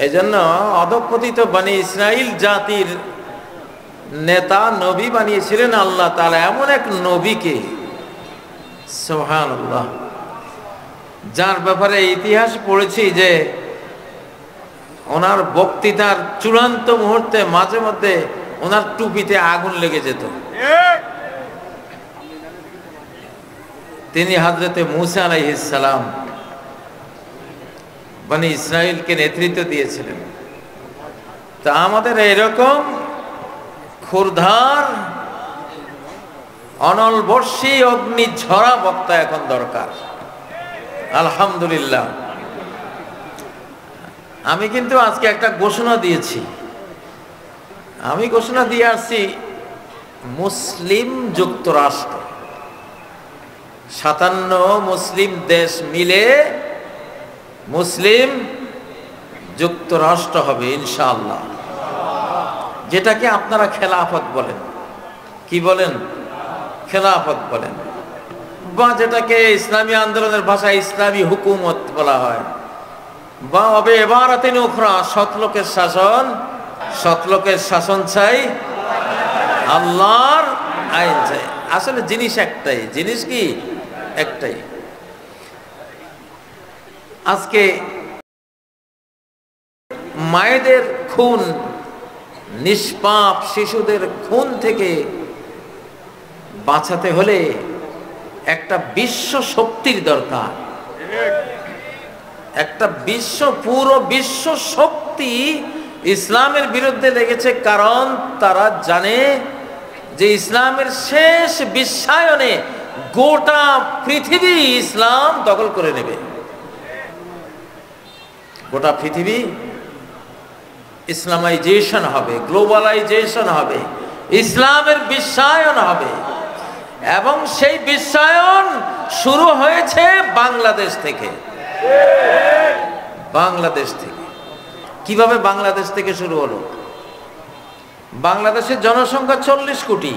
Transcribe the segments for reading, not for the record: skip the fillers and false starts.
এই জন্য অধঃপতিত বনি ইসরাইল জাতির নেতা নবী বানিয়েছিলেন আল্লাহ তাআলা এমন এক নবীকে, সুবহানাল্লাহ, যার ব্যাপারে ইতিহাস পড়েছি যে ওনার বক্তৃতার চূড়ান্ত মুহূর্তে মাঝে মধ্যে ওনার টুপিতে আগুন লেগে যেত। তিনি হযরতে মূসা আলাইহিস সালাম বনি ইসরাইলকে নেতৃত্ব দিয়েছিলেন। তা আমাদের এরকম ক্ষুরধার অনলবর্ষী অগ্নি ঝরা বক্তা এখন দরকার। আলহামদুলিল্লাহ। আমি কিন্তু আজকে একটা ঘোষণা দিয়েছি, আমি ঘোষণা দিয়ে আসছি মুসলিম যুক্তরাষ্ট্র, 57 মুসলিম দেশ মিলে মুসলিম যুক্তরাষ্ট্র হবে ইনশাআল্লাহ, যেটাকে আপনারা খেলাফত বলেন। কি বলেন? খেলাফত বলেন, বা যেটাকে ইসলামী আন্দোলনের ভাষায় ইসলামী হুকুমত বলা হয়, বা হবে এবারাতিন উখরা, সৎলোকের শাসন, সৎলোকের শাসন চাই, আল্লাহর আইন চাই। আসলে জিনিস একটাই, জিনিস কি একটাই। আজকে মায়েদের খুন, নিষ্পাপ শিশুদের খুন থেকে বাঁচাতে হলে একটা বিশ্ব শক্তির দরকার। একটা পুরো বিশ্ব শক্তি ইসলামের বিরুদ্ধে লেগেছে, কারণ তারা জানে যে ইসলামের শেষ বিশ্বায়নে গোটা পৃথিবী ইসলাম দখল করে নেবে। গোটা পৃথিবী ইসলামাইজেশন হবে, গ্লোবালাইজেশন হবে, ইসলামের বিশ্বায়ন হবে। এবং সেই বিশ্বায়ন শুরু হয়েছে বাংলাদেশ থেকে। বাংলাদেশ থেকে কিভাবে বাংলাদেশ থেকে শুরু হলো? বাংলাদেশের জনসংখ্যা 40 কোটি।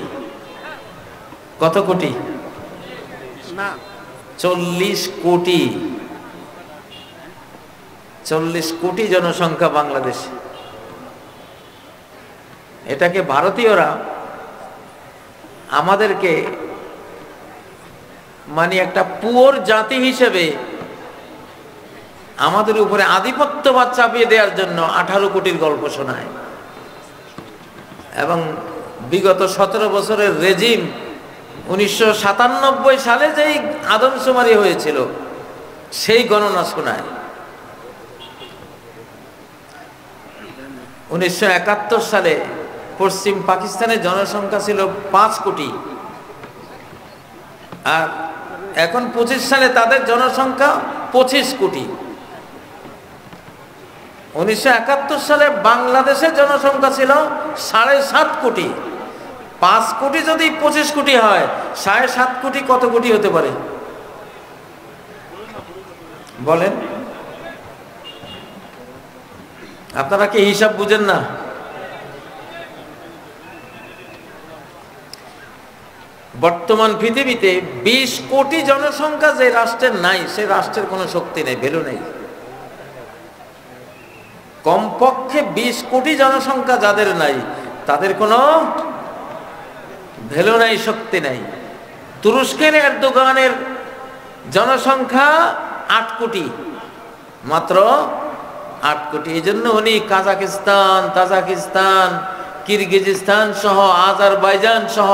কত কোটি? না, 40 কোটি। 40 কোটি জনসংখ্যা বাংলাদেশে। এটাকে ভারতীয়রা আমাদেরকে মানে একটা পুয়োর জাতি হিসেবে আমাদের উপরে আধিপত্যবাদ চাপিয়ে দেওয়ার জন্য 18 কোটির গল্প শোনায়। এবং বিগত 17 বছরের রেজিম 1997 সালে যেই আদমশুমারি হয়েছিল সেই গণনা শোনায়। 1971 সালে পশ্চিম পাকিস্তানের জনসংখ্যা ছিল 5 কোটি, আর এখন 25 সালে তাদের জনসংখ্যা 25 কোটি। 1971 সালে বাংলাদেশের জনসংখ্যা ছিল 7.5 কোটি। 5 কোটি যদি 25 কোটি হয়, 7.5 কোটি কত কোটি হতে পারে বলেন? আপনারা কি হিসাব বুঝেন না? বর্তমান পৃথিবীতে 20 কোটি জনসংখ্যা যে রাষ্ট্রের নাই, সে রাষ্ট্রের কোনো শক্তি নেই, ভ্যালু নেই। কমপক্ষে 20 কোটি জনসংখ্যা যাদের নাই, তাদের কোনো ভ্যালু নাই, শক্তি নাই। তুরস্কের এরদোগানের জনসংখ্যা 8 কোটি, মাত্র 8 কোটি। এই জন্য উনি তাজাকিস্তান, কিরগিজস্তান সহ, আজারবাইজান সহ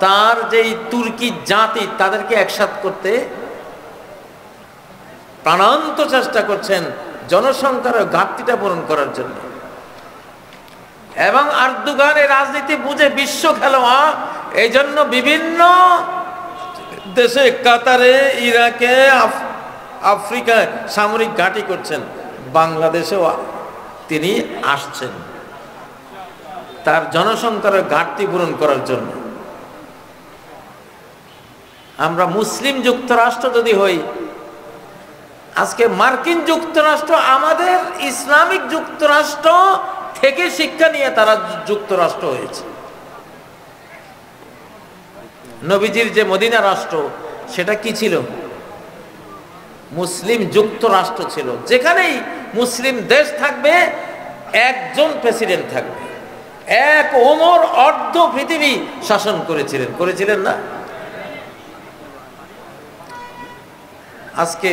তার যেই তুর্কি জাতি, তাদেরকে একসাথ করতে প্রাণান্ত চেষ্টা করছেন জনসংখ্যার ঘাটতিটা পূরণ করার জন্য। এবং এরদোগানের রাজনীতি বুঝে বিশ্ব খেলোয়া, এই জন্য বিভিন্ন দেশে, কাতারে, ইরাকে, আফ্রিকায় সামরিক ঘাঁটি করছেন। বাংলাদেশেও তিনি আসছেন তার জনসংখ্যার ঘাটতি পূরণ করার জন্য। আমরা মুসলিম যুক্তরাষ্ট্র যদি হই, আজকে মার্কিন যুক্তরাষ্ট্র আমাদের ইসলামিক যুক্তরাষ্ট্র থেকে শিক্ষা নিয়ে তারা যুক্তরাষ্ট্র হয়েছে। নবীজির যে মদিনা রাষ্ট্র, সেটা কি ছিল? মুসলিম যুক্তরাষ্ট্র ছিল, যেখানেই মুসলিম দেশ থাকবে একজন প্রেসিডেন্ট থাকবে। এক ওমর অর্ধ পৃথিবী শাসন করেছিলেন না? আজকে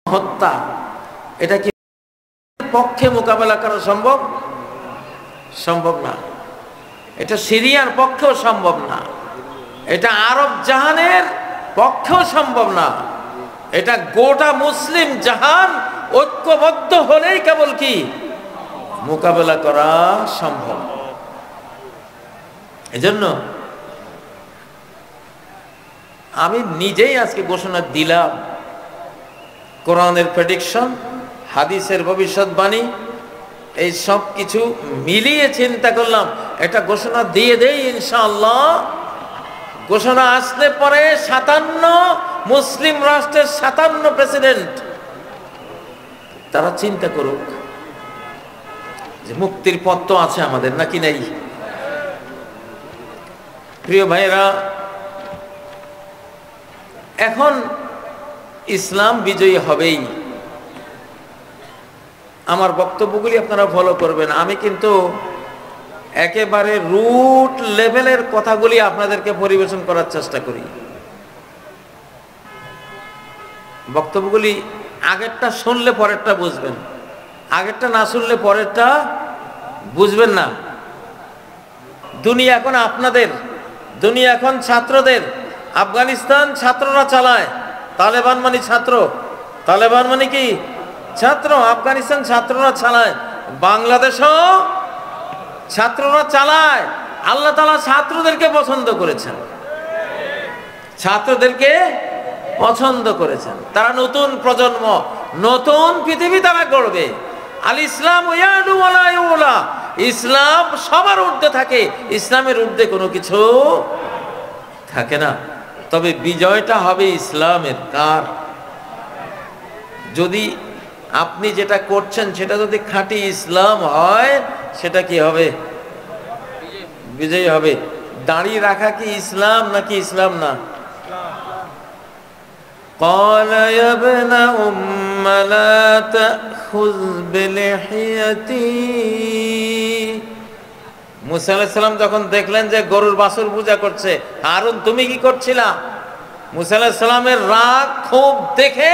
হত্যা, এটা কি পক্ষে মোকাবেলা করা সম্ভব? সম্ভব না। এটা সিরিয়ার পক্ষেও সম্ভব না, এটা আরব জাহানের পক্ষেও সম্ভব না। এটা গোটা মুসলিম জাহান ঐক্যবদ্ধ হলেই কেবল কি মোকাবেলা করা সম্ভব। এজন্য আমি নিজেই আজকে ঘোষণা দিলাম, কোরআনের প্রেডিকশন, হাদিসের ভবিষ্যৎবাণী, এই সব কিছু মিলিয়ে চিন্তা করলাম একটা ঘোষণা দিয়ে দেই ইনশাআল্লাহ। ঘোষণা আসলে পরে 57 মুসলিম রাষ্ট্রের 57 প্রেসিডেন্ট তারা চিন্তা করুক যে মুক্তির পথ তো আছে আমাদের, নাকি নাই? প্রিয় ভাইরা, এখন ইসলাম বিজয়ী হবেই। আমার বক্তব্যগুলি আপনারা ফলো করবেন। আমি কিন্তু একেবারে রুট লেভেলের কথাগুলি আপনাদেরকে পরিবেশন করার চেষ্টা করি। বক্তব্যগুলি আগেরটা শুনলে পরেরটা বুঝবেন, আগেরটা না শুনলে পরেরটা বুঝবেন না। দুনিয়া এখন আপনাদের, দুনিয়া এখন ছাত্রদের। আফগানিস্তান ছাত্ররা চালায়, তালেবান মানে ছাত্র, তালেবান মানে কি ছাত্র। আফগানিস্তান ছাত্ররা চালায়, বাংলাদেশও ছাত্ররা চালায়। আল্লাহ তাআলা ছাত্রদেরকে পছন্দ করেছেন, ছাত্রদেরকে পছন্দ করেছেন। তারা নতুন প্রজন্ম, নতুন পৃথিবী তারা গড়বে। আল ইসলাম ইয়াদু ওয়ালা ইউলা, ইসলাম সবার ঊর্ধ্বে থাকে, ইসলামের ঊর্ধ্বে কোনো কিছু থাকে না। তবে বিজয়টা হবে ইসলামের। কার? যদি আপনি যেটা করছেন সেটা যদি খাঁটি ইসলাম হয়, সেটা কি হবে? বিজয়ী হবে। দাঁড়িয়ে রাখা কি ইসলাম নাকি ইসলাম না? قال يا ابن أم لا تأخذ بلحيتي। মুসা আলাইহিস সালাম যখন দেখলেন যে গরুর বাছুর পূজা করছে, হারুন তুমি কি করছিলা? মুসা আলাইহিস সালামের রাগ খুব দেখে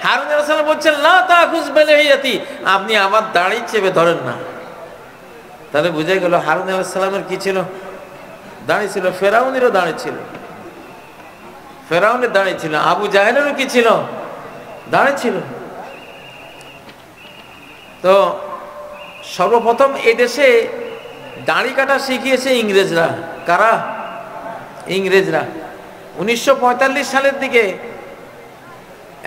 হারুন আলাইহিস সালাম বলছেন লা তাখুজ বিলহিয়াতি, আপনি আমার দাড়ি চেপে ধরেন না। তাহলে বুঝে গেল হারুন আলাইহিস সালামের কি ছিল? দাড়ি ছিল। ফেরাউনেরও দাড়ি ছিল, ফেরাউনের দাড়ি ছিল। আবু জাহেলেরও কি ছিল? দাড়ি ছিল। তো সর্বপ্রথম এদেশে দাড়ি কাটা শিখিয়েছে ইংরেজরা। কারা? ইংরেজরা। 1945 সালের দিকে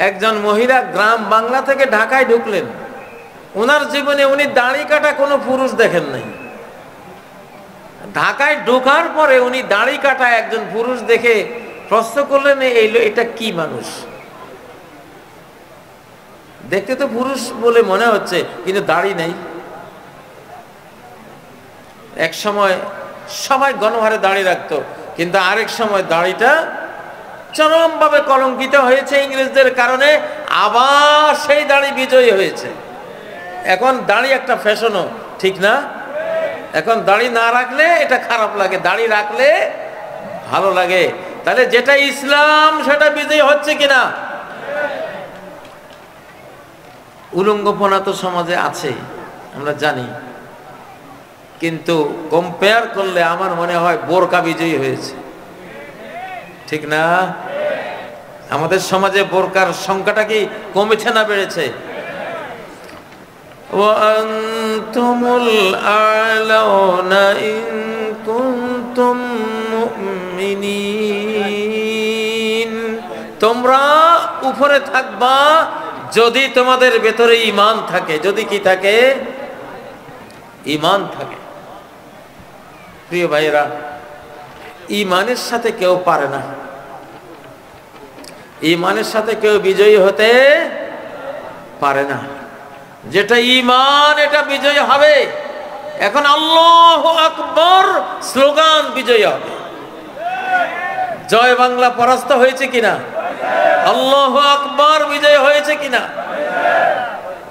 একজন মহিলা গ্রাম বাংলা থেকে ঢাকায় ঢুকলেন। ওনার জীবনে উনি দাড়ি কাটা কোনো পুরুষ দেখেন নাই। ঢাকায় ঢোকার পরে উনি দাড়ি কাটা একজন পুরুষ দেখে প্রশ্ন করলেন, এটা কি মানুষ? দেখতে তো পুরুষ বলে মনে হচ্ছে, কিন্তু দাড়ি নাই। এক সময় সবাই গণহারে দাড়ি রাখতো, কিন্তু আরেক সময় দাড়িটা চরমভাবে কলঙ্কিত হয়েছে ইংরেজদের কারণে। আবার সেই দাড়ি বিজয়ী হয়েছে। এখন দাড়ি একটা ফ্যাশনও, ঠিক না? এখন দাড়ি না রাখলে এটা খারাপ লাগে, দাড়ি রাখলে ভালো লাগে। তাহলে যেটা ইসলাম সেটা বিজয়ী হচ্ছে কিনা? উলঙ্গপনা তো সমাজে আছে, আমরা জানি, কিন্তু কম্পেয়ার করলে আমার মনে হয় বোরকা বিজয়ী হয়েছে, ঠিক না? আমাদের সমাজে বোরকার সংখ্যাটা কি কমেছে না বেড়েছে? ওয়ান্তুমুল আ'লাউনা ইন কুনতুম মুমিনিন, তোমরা উপরে থাকবা যদি তোমাদের ভেতরে ঈমান থাকে। যদি কি থাকে? ঈমান থাকে। প্রিয় ভাইরা, ঈমানের সাথে কেউ পারে না, ঈমানের সাথে কেউ বিজয়ী হতে পারে না। যেটা ঈমান এটা বিজয়ী হবে। এখন আল্লাহু আকবার স্লোগান বিজয়ী হবে। জয় বাংলা পরাস্ত হয়েছে কিনা? আল্লাহু আকবার, বিজয় হয়েছে কিনা?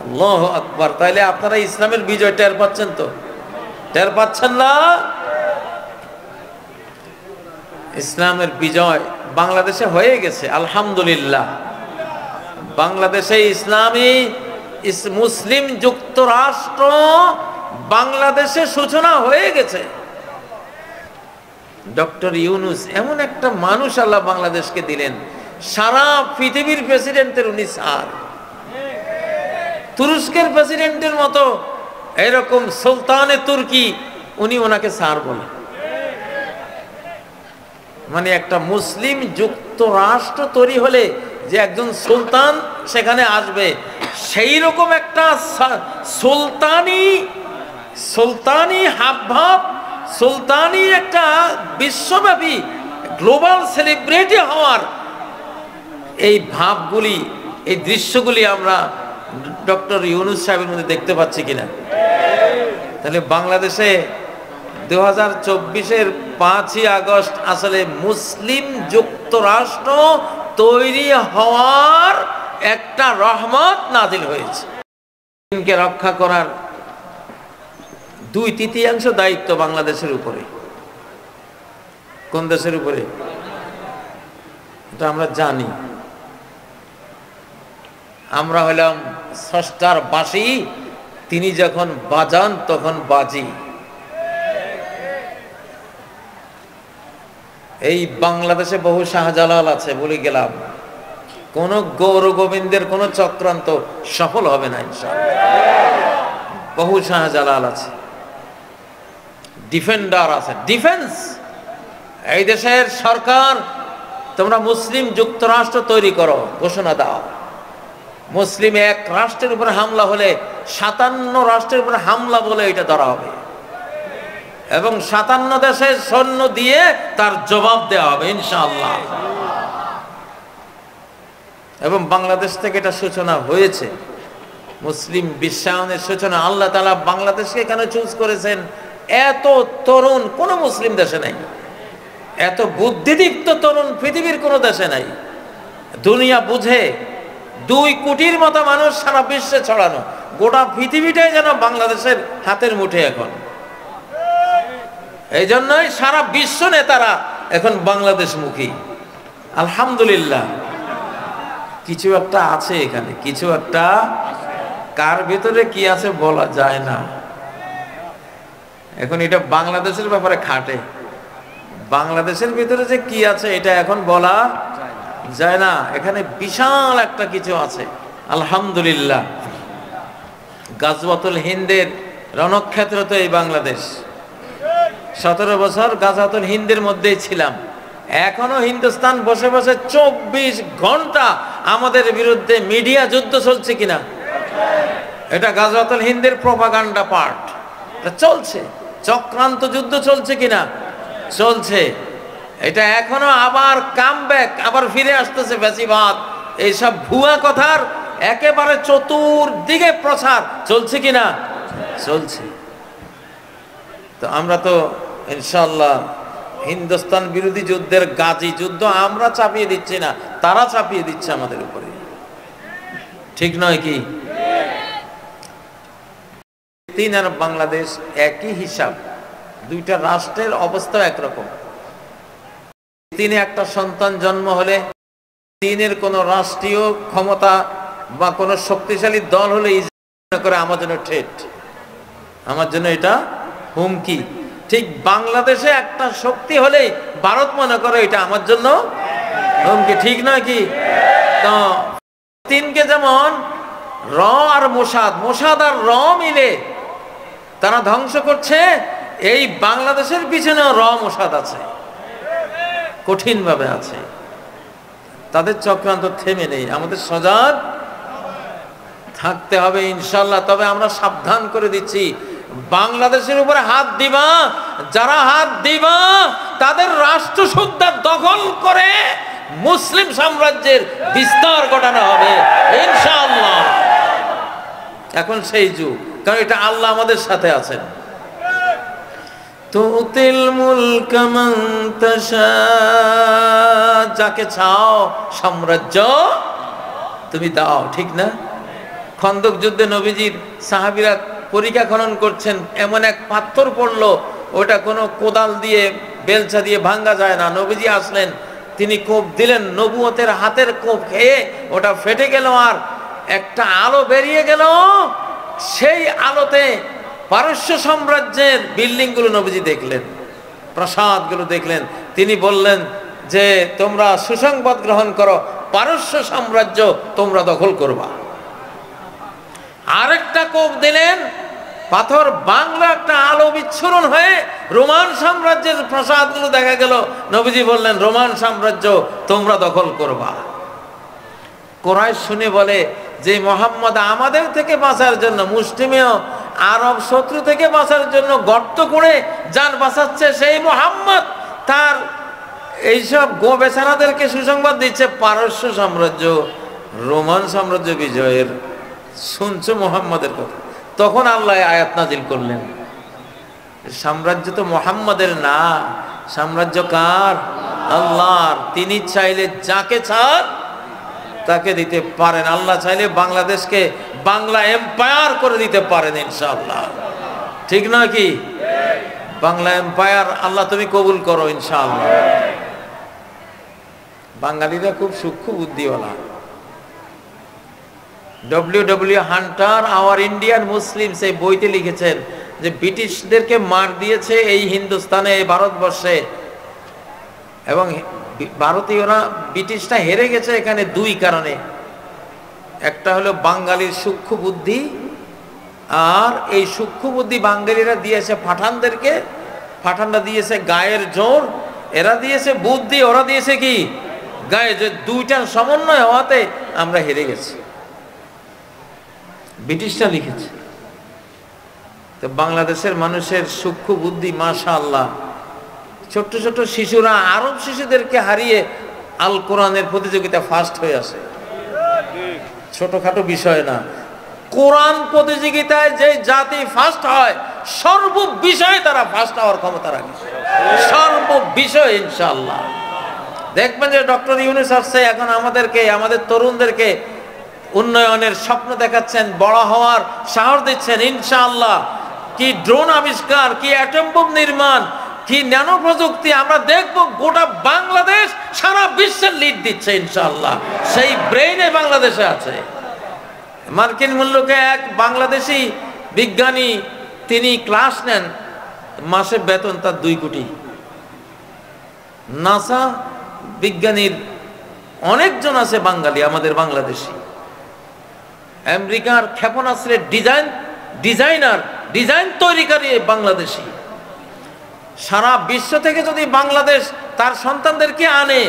আল্লাহু আকবার। তাইলে আপনারা ইসলামের বিজয় টের পাচ্ছেন তো? টের পাচ্ছেন না? ইসলামের বিজয় বাংলাদেশে হয়ে গেছে আলহামদুলিল্লাহ। বাংলাদেশে ইসলামী মুসলিম যুক্তরাষ্ট্র বাংলাদেশে সূচনা হয়ে গেছে। ডক্টর ইউনূস এমন একটা মানুষ আল্লাহ বাংলাদেশকে দিলেন, সারা পৃথিবীর প্রেসিডেন্টের উনি স্যার। তুরস্কের প্রেসিডেন্টের মতো এরকম সুলতানে তুর্কি, উনি ওনাকে স্যার বলেন। মানে একটা মুসলিম যুক্তরাষ্ট্র তৈরি হলে যে একজন সুলতান সেখানে আসবে, সেই রকম একটা সুলতানি হাবভাব, সুলতানি একটা বিশ্বব্যাপী গ্লোবাল সেলিব্রিটি হওয়ার এই ভাবগুলি, এই দৃশ্যগুলি আমরা ডক্টর ইউনূস সাহেবের মধ্যে দেখতে পাচ্ছি কিনা? তাহলে বাংলাদেশে 2024-এর 5ই আগস্ট আসলে মুসলিম যুক্তরাষ্ট্র তৈরি হওয়ার একটা রহমত নাজিল হয়েছে। দিনকে রক্ষা করার 2/3 দায়িত্ব বাংলাদেশের উপরে। কোন দেশের উপরে? এটা আমরা জানি। আমরা হলাম স্রষ্টার বাঁশি, তিনি যখন বাজান তখন বাজি। এই বাংলাদেশে বহু শাহজালাল আছে, বলে গেলাম, কোন গৌর গোবিন্দের কোন চক্রান্ত সফল হবে না ইনশাআল্লাহ। বহু শাহজালাল আছে, ডিফেন্ডার আছে, ডিফেন্স। এই দেশের সরকার, তোমরা মুসলিম যুক্তরাষ্ট্র তৈরি করো, ঘোষণা দাও। মুসলিম এক রাষ্ট্রের উপরে হামলা হলে 57 রাষ্ট্রের উপরে হামলা বলে এটা ধরা হবে, এবং 57 দেশের সৈন্য দিয়ে তার জবাব দেওয়া হবে ইনশাআল্লাহ। এবং বাংলাদেশ থেকে এটা সূচনা হয়েছে, মুসলিম বিশ্বায়নের সূচনা। আল্লাহ তাআলা বাংলাদেশকে কেন চুজ করেছেন? এত তরুণ কোন মুসলিম দেশে নাই, এত বুদ্ধিদীপ্ত তরুণ পৃথিবীর কোন দেশে নাই। দুনিয়া বুঝে 2 কোটির মতো মানুষ সারা বিশ্বে ছড়ানো, গোটা পৃথিবীটাই যেন বাংলাদেশের হাতের মুঠে এখন। এই জন্যই সারা বিশ্ব নেতারা এখন বাংলাদেশ মুখী। আলহামদুলিল্লাহ, কিছু একটা আছে এখানে, কিছু একটা। কার ভিতরে কি আছে বলা যায় না। এখন এটা বাংলাদেশের ব্যাপারে খাটে, বাংলাদেশের ভিতরে যে কি আছে এটা এখন বলা যায় না। এখানে বিশাল একটা কিছু আছে আলহামদুলিল্লাহ। গাজওয়াতুল হিন্দের রণক্ষেত্র তো এই বাংলাদেশ। 17 বছর গাজওয়াতুল হিন্দের মধ্যেই ছিলাম। এখনো হিন্দুস্তান বসে বসে 24 ঘন্টা আমাদের বিরুদ্ধে মিডিয়া যুদ্ধ চলছে কিনা? এটা গাজওয়াতুল হিন্দের প্রোপাগান্ডা পার্ট, এটা চলছে। চক্রান্ত যুদ্ধ চলছে কিনা? চলছে। এটা এখনো আবার কামব্যাক, আবার ফিরে আসতেছে ফ্যাসিবাদ। এইসব ভুয়া কথার একেবারে চতুর্দিকে প্রচার চলছে কিনা? চলছে। তো আমরা তো ইনশাআল্লাহ হিন্দুস্তান বিরোধী যুদ্ধের গাজী যুদ্ধ আমরা চাপিয়ে দিচ্ছি না, তারা চাপিয়ে দিচ্ছে আমাদের উপরে। ঠিক নয় কি? চীন আর বাংলাদেশ একই হিসাব, দুইটা রাষ্ট্রের অবস্থা একরকম। চীনে একটা সন্তান জন্ম হলে চীনের কোন রাষ্ট্রীয় ক্ষমতা বা কোন শক্তিশালী দল হলে মনে করে আমার জন্য ঠেট, আমার জন্য এটা হুমকি। ঠিক বাংলাদেশে একটা শক্তি হলেই ভারত মনে করে এটা আমার জন্য হুমকি। ঠিক নয় কি? তো চীনকে যেমন র আর মোসাদ আর র মিলে তারা ধ্বংস করছে, এই বাংলাদেশের পিছনেও র মোসাদ আছে, কঠিন ভাবে আছে। তাদের চক্রান্ত থেমে নেই, আমাদের সজাগ থাকতে হবে ইনশাআল্লাহ। তবে আমরা সাবধান করে দিচ্ছি, বাংলাদেশের উপরে হাত দিবা, যারা হাত দিবা তাদের রাষ্ট্র সুদ্ধা দখল করে মুসলিম সাম্রাজ্যের বিস্তার ঘটানো হবে ইনশাআল্লাহ। এখন সেই যুগ, কারণ এটা আল্লাহ আমাদের সাথে আছেন। তুতিল মুলকা মান তাশা, যাকে চাও সাম্রাজ্য তুমি দাও, ঠিক না? খন্দক যুদ্ধে নবীজির সাহাবীরা পরিখা খনন করছেন, এমন এক পাথর পড়লো, ওটা কোনো কোদাল দিয়ে বেলচা দিয়ে ভাঙ্গা যায় না। নবীজি আসলেন, তিনি কোপ দিলেন, নবুয়তের হাতের কোপ খেয়ে ওটা ফেটে গেল, আর একটা আলো বেরিয়ে গেল। সেই আলোতে পারস্য সাম্রাজ্যের বিল্ডিংগুলো নবীজি দেখলেন, প্রাসাদগুলো দেখলেন। তিনি বললেন যে তোমরা সুসংবাদ গ্রহণ করো, পারস্য সাম্রাজ্য তোমরা দখল করবা। আরেকটা কোপ দিলেন, পাথর বাংলা একটা আলো বিচ্ছুরণ হয়ে রোমান সাম্রাজ্যের প্রাসাদগুলো দেখা গেল। নবীজি বললেন রোমান সাম্রাজ্য তোমরা দখল করবা। কুরাইশ শুনে বলে যে মোহাম্মদ আমাদের থেকে বাঁচার জন্য, মুসলিমেও আরব শত্রু থেকে বাঁচার জন্য গর্ত করে যান বাঁচাচ্ছে, সেই মোহাম্মদ তার এইসব গো বেচারাদেরকে সুসংবাদ দিচ্ছে পারস্য সাম্রাজ্য রোমান সাম্রাজ্য বিজয়ের। শুনছো মোহাম্মদের কথা? তখন আল্লাহ আয়াত নাজিল করলেন, সাম্রাজ্য তো মোহাম্মদের না, সাম্রাজ্য কার? আল্লাহর। তিনি চাইলে যাকে চান তাকে দিতে পারেন। আল্লাহ চাইলে বাংলাদেশকে বাংলা এম্পায়ার করে দিতে পারেন ইনশাআল্লাহ, ঠিক নয় কি? বাংলা এম্পায়ার আল্লাহ তুমি কবুল করো ইনশাআল্লাহ। বাঙালিরা খুব সূক্ষ্ম বুদ্ধিওয়ালা। W Hunter our Indian Muslims এই বইতে লিখেছেন যে ব্রিটিশদেরকে মার দিয়েছে এই হিন্দুস্তানে, এই ভারতবর্ষে, এবং ভারতীয়রা ব্রিটিশটা হেরে গেছে এখানে দুই কারণে। একটা হলো বাঙালির সূক্ষ্ম বুদ্ধি, আর এই সূক্ষ্ম বুদ্ধি বাঙালিরা দিয়েছে পাঠানদেরকে, পাঠানরা দিয়েছে গায়ের জোর, এরা দিয়েছে বুদ্ধি, ওরা দিয়েছে কি গায়ে জোর। দুইটার সমন্বয় হওয়াতে আমরা হেরে গেছি। ব্রিটিশটা লিখেছে। তো বাংলাদেশের মানুষের সূক্ষ্ম বুদ্ধি মাশাআল্লাহ। ছোট্ট ছোট্ট শিশুরা আরব শিশুদেরকে হারিয়ে আল কোরআনের প্রতিযোগিতা ফার্স্ট হয়ে আসে। ছোটখাটো বিষয় না, কোরআন প্রতিযোগিতায় যে জাতি ফার্স্ট হয় সর্ব বিষয়ে তারা ফার্স্ট হওয়ার ক্ষমতা রাখে, সর্ব বিষয় ইনশাআল্লাহ। দেখবেন যে ডক্টর ইউনূস আসছে এখন আমাদেরকে, আমাদের তরুণদেরকে উন্নয়নের স্বপ্ন দেখাচ্ছেন, বড় হওয়ার সাহস দিচ্ছেন ইনশাআল্লাহ। কি ড্রোন আবিষ্কার, কি অ্যাটম বোম নির্মাণ, কি ন্যানো প্রযুক্তি, আমরা দেখব গোটা বাংলাদেশ সারা বিশ্বের লিড দিচ্ছে ইনশাআল্লাহ। সেই ব্রেইনে বাংলাদেশে আছে। মার্কিন মূল্যকে এক বাংলাদেশি বিজ্ঞানী, তিনি ক্লাস নেন, মাসে বেতন তার 2 কোটি। নাসা বিজ্ঞানীর অনেকজন আছে বাঙালি, আমাদের বাংলাদেশি। আমেরিকার ক্ষেপণাস্ত্রের ডিজাইন তৈরিকারী বাংলাদেশি। সারা বিশ্ব থেকে যদি বাংলাদেশ তার সন্তানদেরকে আনে,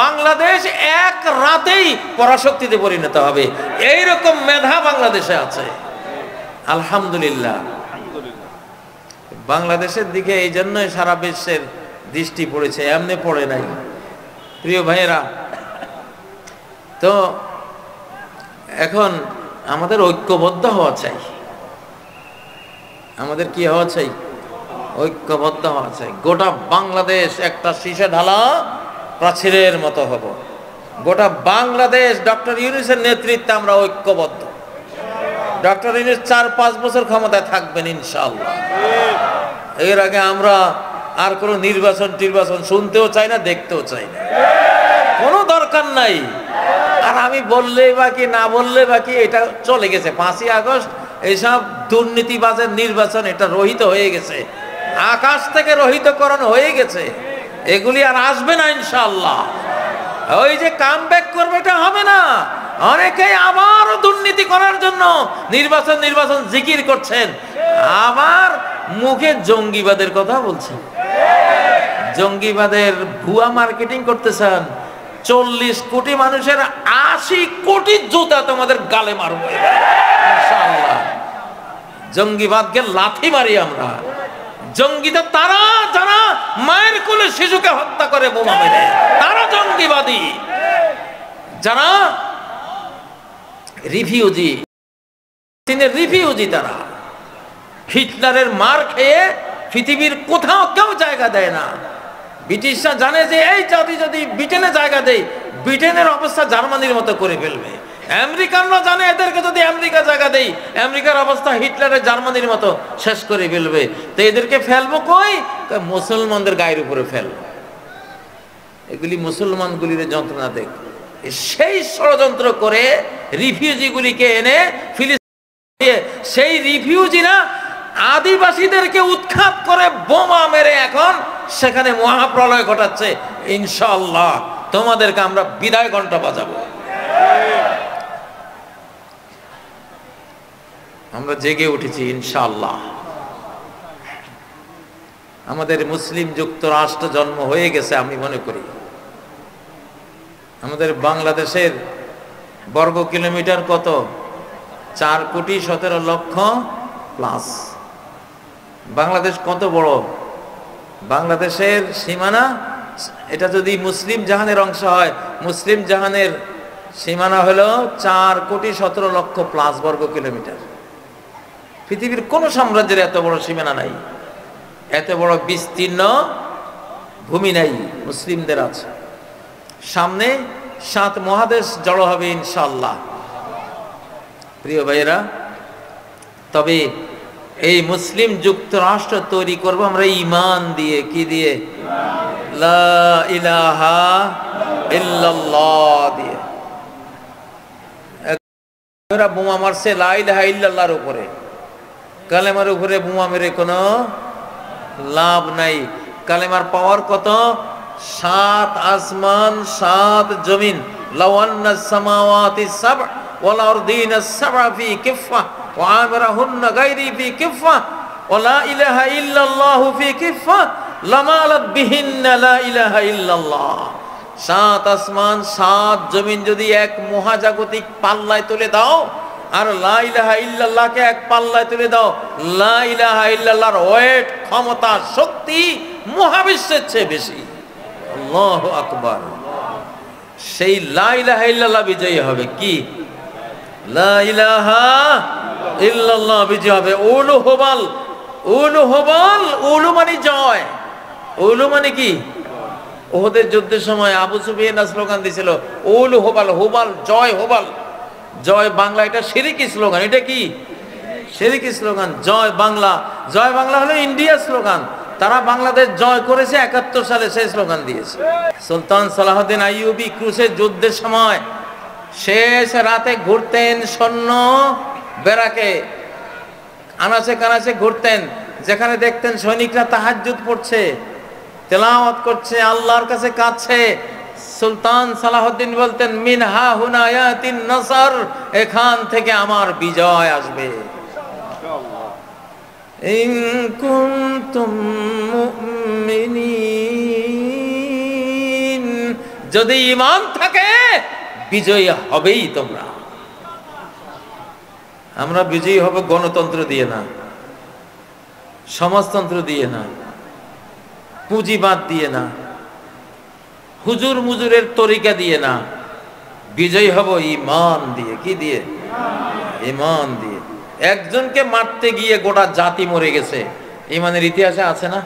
বাংলাদেশ এক রাতেই পরাশক্তিতে পরিণত হবে। এইরকম মেধা বাংলাদেশে আছে আলহামদুলিল্লাহ। বাংলাদেশের দিকে এই জন্যই সারা বিশ্বের দৃষ্টি পড়েছে, এমনি পড়ে নাই। প্রিয় ভাইয়েরা, তো এখন আমাদের ঐক্যবদ্ধ হওয়া চাই। আমাদের কি হওয়া চাই? ঐক্যবদ্ধ হওয়া চাই। গোটা বাংলাদেশ একটা শীষে ঢালা প্রাচীরের মতো হব। গোটা বাংলাদেশ ডক্টর ইউনূসের নেতৃত্বে আমরা ঐক্যবদ্ধ। ডক্টর ইউনূস 4-5 বছর ক্ষমতায় থাকবেন ইনশাআল্লাহ। এর আগে আমরা আর কোনো নির্বাচন শুনতেও চাই না, দেখতেও চাই না, কোনো দরকার নাই। আর আমি বললে বাকি না বললে বাকি, এটা চলে গেছে। 5ই আগস্ট এইসব দুর্নীতিবাজের নির্বাচন, এটা রহিত হয়ে গেছে, আকাশ থেকে রহিতকরণ হয়ে গেছে। এগুলি আর আসবে না ইনশাআল্লাহ। ওই যে কামব্যাক করবে, এটা হবে না। অনেকেই আবারও দুর্নীতি করার জন্য নির্বাচন জিকির করছেন, আবার মুখে জঙ্গিবাদের কথা বলছেন, জঙ্গিবাদের ভুয়া মার্কেটিং করতেছেন। 40 কোটি মানুষের 80 কোটি জুতা তোমাদের গালে মারবো ইনশাআল্লাহ। জঙ্গিবাদকে লাথি মারি আমরা। জঙ্গিটা তারা যারা মায়ের কোলে শিশুকে হত্যা করে বোমা মেরে, তারা জঙ্গিবাদী। যারা রিফিউজি, তারা হিটলারের মার খেয়ে পৃথিবীর কোথাও কেউ জায়গা দেয় না। ব্রিটিশরা জানে যে এই জাতি যদি ব্রিটেনে জায়গা দেয়, ব্রিটেনের অবস্থা জার্মানির মতো করে ফেলবে। আমেরিকানরা জানে এদেরকে যদি আমেরিকা জায়গা দেই, আমেরিকার অবস্থা হিটলারের জার্মানির মতো শেষ করে ফেলবে। তো এদেরকে ফেলবো কই? মুসলমানদের গায়ের উপরে ফেলবো। এগুলি মুসলমানগুলির যন্ত্রণা দেখ। সেই ষড়যন্ত্র করে রিফিউজিগুলিকে এনে ফিলিস্তিনে, সেই রিফিউজিরা আদিবাসীদেরকে উৎখাত করে বোমা মেরে এখন সেখানে মহাপ্রলয় ঘটাচ্ছে। ইনশাআল্লাহ তোমাদেরকে আমরা বিদায় ঘন্টা বাজাবো। আমরা জেগে উঠেছি ইনশাআল্লাহ। আমাদের মুসলিম যুক্তরাষ্ট্র জন্ম হয়ে গেছে আমি মনে করি। আমাদের বাংলাদেশের বর্গ কিলোমিটার কত? 4,17,00,000 প্লাস। বাংলাদেশ কত বড়? বাংলাদেশের সীমানা, এটা যদি মুসলিম জাহানের অংশ হয়, মুসলিম জাহানের সীমানা হলো 4,17,00,000 প্লাস বর্গ কিলোমিটার। পৃথিবীর কোন সাম্রাজ্যের এত বড় সীমানা নাই, এত বড় বিস্তীর্ণ ভূমি নাই, মুসলিমদের আছে। সামনে 7 মহাদেশ জড়ো হবে ইনশাআল্লাহ। প্রিয় ভাইয়েরা, তবে এই মুসলিম যুক্তরাষ্ট্র তৈরি করব আমরা ঈমান দিয়ে। কি দিয়ে? লা ইলাহা ইল্লাল্লাহ দিয়ে। এরা বোমা মারছে লা ইলাহা ইল্লাল্লাহর উপরে, কালেমার উপরে বোমা মেরে কোনো লাভ নাই। কালেমার পাওয়ার কত? 7 আসমান 7 জমিন। লাউ আন্নাস সামাওয়াতি সাবআ ওয়াল আরদিনা সাবআ ফি কিফা ওয়া আমরাহুন্না গায়রি ফি কিফা ওয়া লা ইলাহা ইল্লাল্লাহু ফি কিফা লামালাত বিহিন্না লা ইলাহা ইল্লাল্লাহ। 7 আসমান 7 জমিন যদি এক মহাজাগতিক পাল্লায় তুলে দাও, আর লা ইলাহা ইল্লাল্লাহকে এক পাল্লায় তুলে দাও, লা ইলাহা ইল্লাল্লাহর ওয়েট, ক্ষমতা, শক্তি মহাবিশ্বের চেয়ে বেশি। আল্লাহু আকবার। সেই লা ইলাহা ইল্লাল্লাহ বিজয়ী হবে। কি? লা ইলাহা ইল্লাল্লাহ বিজয়ী হবে। উলু হুবাল, উলু হুবাল, উলু মানে জয়। উলু মানে কি? ওহদের যুদ্ধের সময় আবু সুফিয়ান স্লোগান দিয়েছিল উলু হুবাল, হুবাল জয়, হুবাল জয় বাংলা। এটা শিরকি স্লোগান। এটা কি? শিরকি স্লোগান। জয় বাংলা, জয় বাংলা হলো ইন্ডিয়া স্লোগান। তারা বাংলাদেশ জয় করেছে 71 সালে, সেই স্লোগান দিয়েছে। সুলতান সালাহউদ্দিন আইয়ুবী ক্রুশের যুদ্ধের সময় শেষ রাতে ঘুরতেন সৈন্য বেরাকে, আনাচে কানাচে ঘুরতেন। যেখানে দেখতেন সৈনিকরা তাহাজ্জুদ পড়ছে, তেলাওয়াত করছে, আল্লাহর কাছে কাঁদছে, সুলতান সালাহউদ্দিন বলতেন মিনহা হুনা ইয়াতিন নাসর, এখান থেকে আমার বিজয় আসবে। ইন কুনতুম মুমিনিন, যদি ঈমান থাকে বিজয়ী হবেই তোমরা। আমরা বিজয়ী হব গণতন্ত্র দিয়ে না, সমাজতন্ত্র দিয়ে না, পুঁজিবাদ দিয়ে না, হুজুর মুজুরের তরিকা দিয়ে না। বিজয়ী হব ঈমান দিয়ে। কি দিয়ে? ঈমান দিয়ে। একজনকে মারতে গিয়ে গোটা জাতি মরে গেছে, ঈমানের ইতিহাসে আছে না?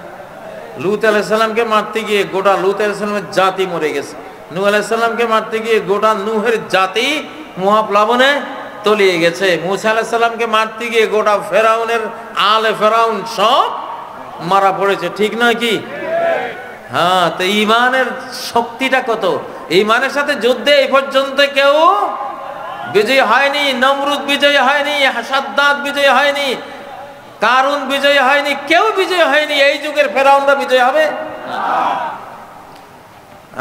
লূত আলাইহিস সালামকে মারতে গিয়ে গোটা লূত আলাইহিস সালামের জাতি মরে গেছে। নূহ আলাইহিস সালামকে মারতে গিয়ে গোটা নূহের জাতি মহাপ্লাবনে তলিয়ে গেছে। মূসা আলাইহিস সালামকে মারতে গিয়ে গোটা ফেরাউনের আলে ফেরাউন সব মারা পড়েছে। ঠিক নয় কি? হ্যাঁ। তো ঈমানের শক্তিটা কত? ঈমানের সাথে যুদ্ধে এই পর্যন্ত কেউ বিজয়ী হয়নি। নমরুদ বিজয়ী হয়নি, সাদ্দাত বিজয়ী হয়নি, কারুন বিজয়ী হয়নি, কেউ বিজয়ী হয়নি। এই যুগের ফেরাউনরা বিজয়ী হবে?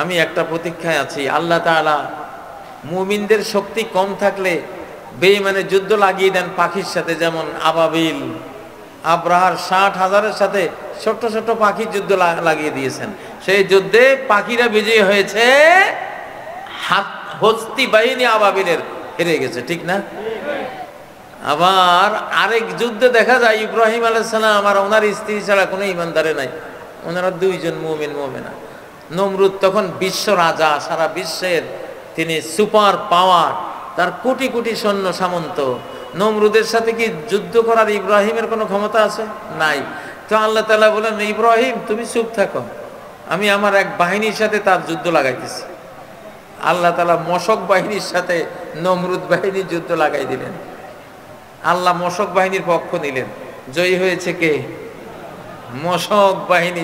আমি একটা প্রতীক্ষায় আছি। আল্লাহ তাআলা মুমিনদের শক্তি কম থাকলে বেঈমানের যুদ্ধ লাগিয়ে দেন পাখির সাথে, যেমন আবাবিল, আব্রাহার 60,000-এর সাথে ছোট্ট ছোট্ট পাখির যুদ্ধ লাগিয়ে দিয়েছেন। সেই যুদ্ধে পাখিরা বিজয়ী হয়েছে, হস্তি বাহিনী আবাবিলের হেরে গেছে। ঠিক না? আবার আরেক যুদ্ধে দেখা যায় ইব্রাহিম আলাইহিস সালাম আর ওনার স্ত্রী ছাড়া কোনো ঈমানদারে নাই, ওনারা 2 জন মুমিন মুমিনা। নমরুদ তখন বিশ্ব রাজা, সারা বিশ্বের তিনি সুপার পাওয়ার, তার কোটি কোটি সৈন্য সামন্ত। নমরুদের সাথে কি যুদ্ধ করার ইব্রাহিমের কোনো ক্ষমতা আছে? নাই। তো তো আল্লাহ তাআলা বলেন, ইব্রাহিম তুমি চুপ থাকো, আমি আমার এক বাহিনীর সাথে তার যুদ্ধ লাগাইতেছি। আল্লাহ তাআলা মশক বাহিনীর সাথে নমরুদ বাহিনীর যুদ্ধ লাগাই দিলেন। আল্লাহ মশক বাহিনীর পক্ষ নিলেন। জয়ী হয়েছে কে? মশক বাহিনী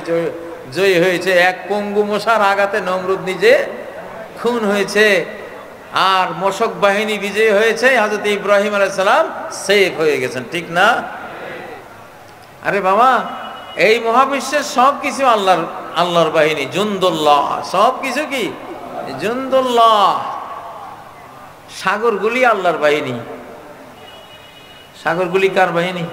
জয়ী হয়েছে। এক পঙ্গু মশার আঘাতে নমরুদ নিজে খুন হয়েছে, আর মশক বাহিনী বিজয়ী হয়েছে। হযরত ইব্রাহিম আলাইহিস সালাম সেফ হয়ে গেছেন, ঠিক না? আরে বাবা, এই মহাবিশ্বের সব কিছু আল্লাহর বাহিনী, জুনদুল্লাহ, সব কিছু কি জুনদুল্লাহ। সাগরগুলি আল্লাহর বাহিনী। সাগরগুলি কার বাহিনী?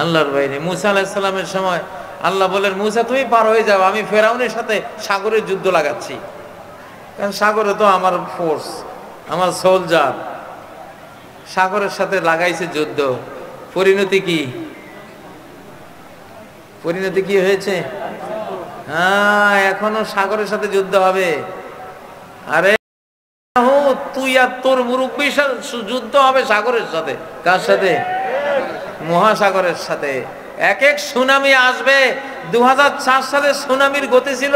আল্লাহর বাহিনী। মুসা আলাইহিস সালামের সময় আল্লাহ বলেন, মুসা তুমি পার হয়ে যাও, আমি ফেরাউনের সাথে সাগরের যুদ্ধ লাগাচ্ছি। কারণ সাগরে তো আমার ফোর্স, আমার সোলজার, সাগরের সাথে লাগাইছে যুদ্ধ। পরিণতি কি? পরিণতি কি হয়েছে? হ্যাঁ, এখনো সাগরের সাথে যুদ্ধ হবে। আরে তুই আর তোর মুরব্বীর সাথে যুদ্ধ হবে সাগরের সাথে। কার সাথে? মহাসাগরের সাথে। এক এক সুনামি আসবে। 2004 সালে সুনামির গতি ছিল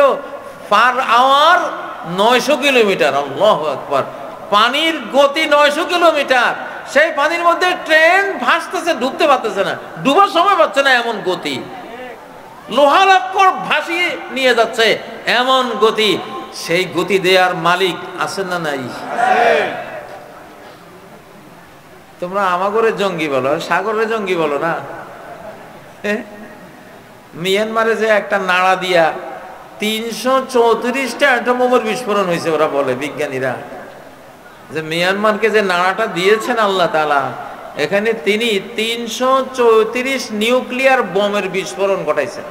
পার আওয়ার 900 কিলোমিটার। আল্লাহু আকবার। পানির গতি 900 কিলোমিটার। সেই পানির মধ্যে ট্রেন ভাসতেছে, ডুবতে পারতেছে না, ডুবার সময় পাচ্ছে না, এমন গতি। লোহার অক্ষর ভাসিয়ে নিয়ে যাচ্ছে, এমন গতি। সেই গতি দেয়ার মালিক আছেন না নাই? তোমরা আমাগরে জঙ্গি বলো, সাগরের জঙ্গি বলো না। মিয়ানমারে যে একটা নাড়া দিয়া 334টা অ্যাটম বিস্ফোরণ হয়েছে, ওরা বলে বিজ্ঞানীরা, যে মিয়ানমারকে যে নাড়াটা দিয়েছেন আল্লাহ তাআলা, এখানে তিনি 334 নিউক্লিয়ার বোমের বিস্ফোরণ ঘটাইছেন।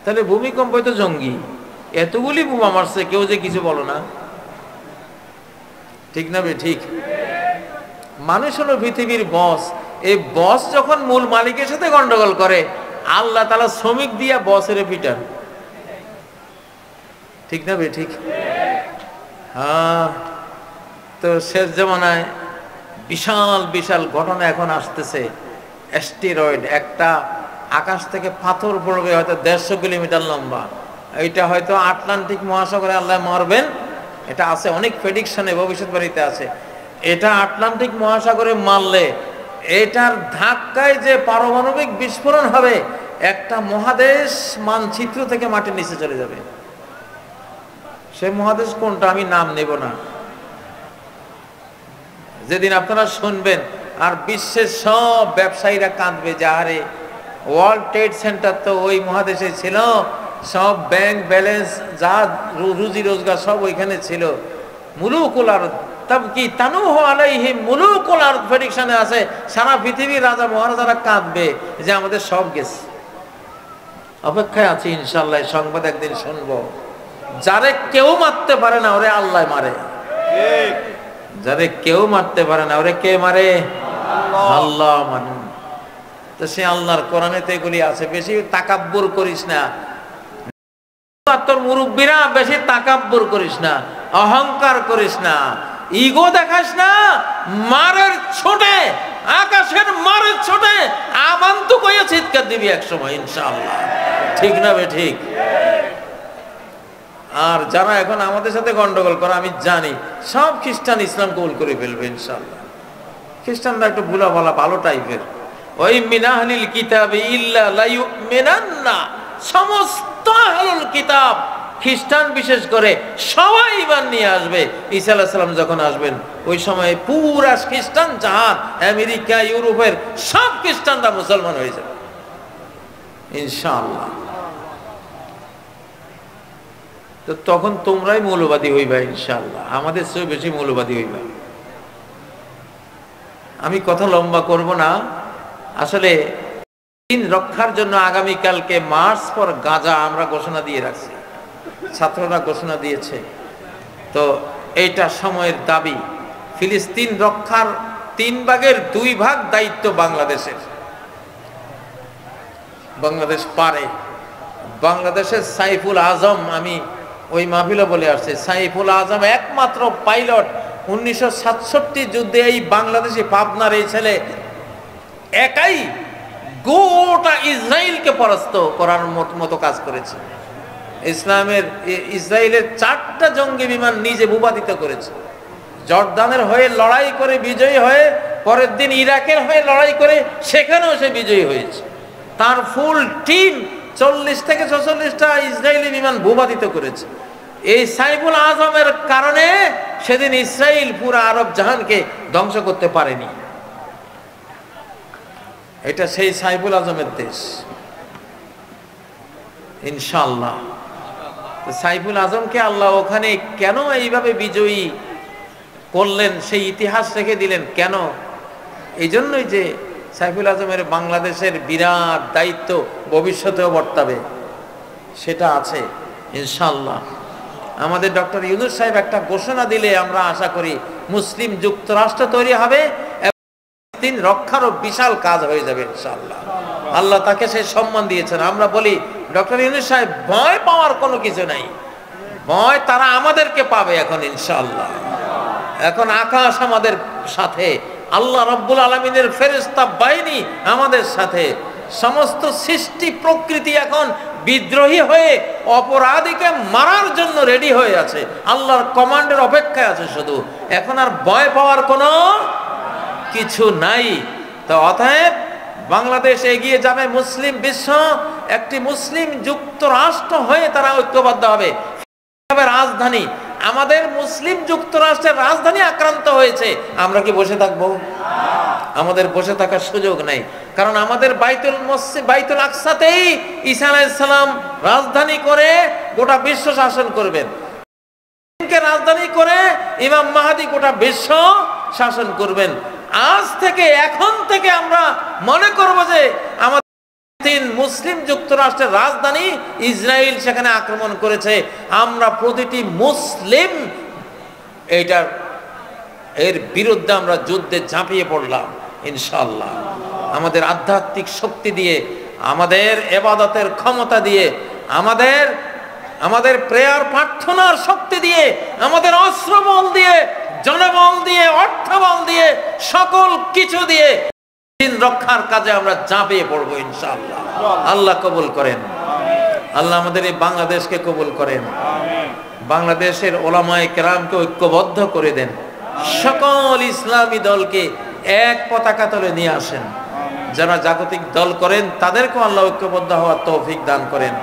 তাহলে ভূমিকম্প তো জঙ্গি, এতগুলি বোমা মারছে, কেউ যে কিছু বলো না, ঠিক না? ঠিক। মানুষ হলো পৃথিবীর বস। এই বস যখন মূল মালিকের সাথে গন্ডগোল করে, আল্লাহ তাআলা শ্রমিক দিয়া বসের পিটান, ঠিক না? ঠিক। হ্যাঁ, তো শেষ জামানায় বিশাল বিশাল ঘটনা এখন আসতেছে। অ্যাস্টেরয়েড, একটা আকাশ থেকে পাথর পড়বে, হয়তো 150 কিলোমিটার লম্বা। এটা হয়তো আটলান্টিক মহাসাগরে আল্লাহ মারবেন, এটা আছে অনেক প্রেডিকশনে, ভবিষ্যৎবাণীতে আছে। এটা আটলান্টিক মহাসাগরে মারলে এটার ধাক্কায় যে পারমাণবিক বিস্ফোরণ হবে, একটা মহাদেশ মানচিত্র থেকে মাটির নিচে চলে যাবে। সে মহাদেশ কোনটা আমি নাম নেব না। যেদিন আপনারা শুনবেন, আর বিশ্বের সব ব্যবসায়ীরা কাঁদবে, যে আরে ওয়ার্ল্ড ট্রেড সেন্টার তো ওই মহাদেশে ছিল, সব ব্যাংক ব্যালেন্স, যা রুজি রোজগার সব ওইখানে ছিল। মুলুকুল আরদ তাবকি তানুহু আলাইহিম মুলুকুল আরদ প্রেডিকশনে আছে, সারা পৃথিবীর রাজা মহারাজারা কাঁদবে যে আমাদের সব গেছে। অপেক্ষায় আছি ইনশাআল্লাহ, সংবাদ একদিন শুনবো। যারে কেউ মারতে পারে না, ওরে আল্লাহ মারে। যারে কেউ মারতে পারে না, ওরে কে মারে? আল্লাহ মানে। তো সে আল্লাহর কোরআনেতে এগুলি আছে। বেশি তাকাব্বুর করিস না, তোর মুরব্বীরা বেশি তাকাব্বুর করিস না, অহংকার করিস না, ইগো দেখাস না। মারের ছোটে, আকাশের মারের ছোটে আমান্তু কইয়া চিৎকার দিবি এক সময় ইনশাআল্লাহ, ঠিক না? ঠিক। আর যারা এখন আমাদের সাথে গন্ডগোল করে, আমি জানি সব খ্রিস্টান ইসলাম কবুল করে ফেলবে ইনশাআল্লাহ। খ্রিস্টানরা একটু ভুলা বলা ভালো টাইপের। ওই মিনাহলিল কিতাবে ইল্লা লা ইউমিনান্না, সমস্ত আহলুল কিতাব, খ্রিস্টান বিশেষ করে সবাই ঈমান নিয়ে আসবে। ঈসা আলাইহিস সালাম যখন আসবেন, ওই সময় পুরা খ্রিস্টান জাহান, আমেরিকা, ইউরোপের সব খ্রিস্টানরা মুসলমান হয়ে যাবে ইনশাআল্লাহ। তো তখন তোমরাই মৌলবাদী হইবা ইনশাআল্লাহ, আমাদের চেয়ে বেশি মৌলবাদী হইবা। আমি কথা লম্বা করব না। আসলে দিন রক্ষার জন্য আগামীকালকে মার্চ ফর গাজা আমরা ঘোষণা দিয়ে রাখছি, ছাত্ররা ঘোষণা দিয়েছে। তো এইটা সময়ের দাবি। ফিলিস্তিন রক্ষার 3 ভাগের 2 ভাগ দায়িত্ব বাংলাদেশের। বাংলাদেশ পারে। বাংলাদেশের সাইফুল আজম, আমি ওই মাহফিলে বলে আসছে, সাইফুল আজম একমাত্র পাইলট 1967 যুদ্ধে এই বাংলাদেশি পাবনার এই ছেলে একাই গোটা ইসরায়েলকে পরাস্ত করার মতো কাজ করেছে। ইসরায়েলের 4টা জঙ্গি বিমান নিজে ভূপাতিত করেছে। জর্দানের হয়ে লড়াই করে বিজয়ী হয়ে পরের দিন ইরাকের হয়ে লড়াই করে সেখানেও সে বিজয়ী হয়েছে। তার ফুল টিম 40 থেকে 46টা ইসরায়েলি বিমান ভূপাতিত করেছে। এই সাইফুল আজমের কারণে সেদিন ইসরায়েল পুরো আরব জাহানকে ধ্বংস করতে পারেনি। এটা সেই সাইফুল আজমের দেশ ইনশাআল্লাহ। সাইফুল আজমকে আল্লাহ ওখানে কেন এইভাবে বিজয়ী করলেন সেই ইতিহাস রেখে দিলেন কেন? এই জন্যই যে সাইফুল আজমের বাংলাদেশের বিরাট দায়িত্ব ভবিষ্যতেও বর্তাবে, সেটা আছে ইনশাআল্লাহ। আমাদের ডক্টর ইউনূস সাহেব একটা ঘোষণা দিলে আমরা আশা করি মুসলিম যুক্তরাষ্ট্র তৈরি হবে, তিন রক্ষারও বিশাল কাজ হয়ে যাবে ইনশাআল্লাহ। আল্লাহ তাকে সেই সম্মান দিয়েছেন। আমরা বলি ডক্টর ইউনূস সাহেব ভয় পাওয়ার কোনো কিছু নাই, ভয় তারা আমাদেরকে পাবে এখন ইনশাআল্লাহ। এখন আকাশ আমাদের সাথে, আল্লাহ রাব্বুল আলামিনের ফেরেশতা বাহিনী আমাদের সাথে, সমস্ত সৃষ্টি প্রকৃতি এখন বিদ্রোহী হয়ে অপরাধীকে মারার জন্য রেডি হয়ে আছে, আল্লাহর কমান্ডের অপেক্ষায় আছে শুধু। এখন আর ভয় পাওয়ার কোনো কিছু নাই। তো অতএব বাংলাদেশ এগিয়ে যাবে, মুসলিম বিশ্ব একটি মুসলিম যুক্তরাষ্ট্র হয়ে তারা ঐক্যবদ্ধ হবে। রাজধানী আমাদের মুসলিম যুক্তরাষ্ট্রের রাজধানী আক্রান্ত হয়েছে, আমরা কি বসে থাকবো? আমাদের বসে থাকার সুযোগ নাই, কারণ আমাদের বাইতুল আকসাতেই ঈসা আলাইহিস সালাম রাজধানী করে গোটা বিশ্ব শাসন করবেন, রাজধানী করে ইমাম মাহদী গোটা বিশ্ব শাসন করবেন। আজ থেকে এখন থেকে আমরা মনে করব যে আমাদের মুসলিম যুক্তরাষ্ট্রের রাজধানী ইসরায়েল সেখানে আক্রমণ করেছে, আমরা প্রতিটি মুসলিম এর বিরুদ্ধে আমরা যুদ্ধে ঝাঁপিয়ে পড়লাম ইনশাআল্লাহ। আমাদের আধ্যাত্মিক শক্তি দিয়ে, আমাদের ইবাদতের ক্ষমতা দিয়ে, আমাদের প্রেয়ার প্রার্থনার শক্তি দিয়ে, আমাদের অস্ত্রবল দিয়ে, জনবল দিয়ে, অর্থবল দিয়ে, সকল কিছু দিয়ে দিন রক্ষার কাজে আমরা ঝাঁপিয়ে পড়বো ইনশাআল্লাহ। আল্লাহ কবুল করেন, আল্লাহ আমাদের এই বাংলাদেশকে কবুল করেন, বাংলাদেশের ওলামায়ে কেরামকে ঐক্যবদ্ধ করে দেন, সকল ইসলামী দলকে এক পতাকা তলে নিয়ে আসেন, যারা জাগতিক দল করেন তাদেরকেও আল্লাহ ঐক্যবদ্ধ হওয়ার তৌফিক দান করেন।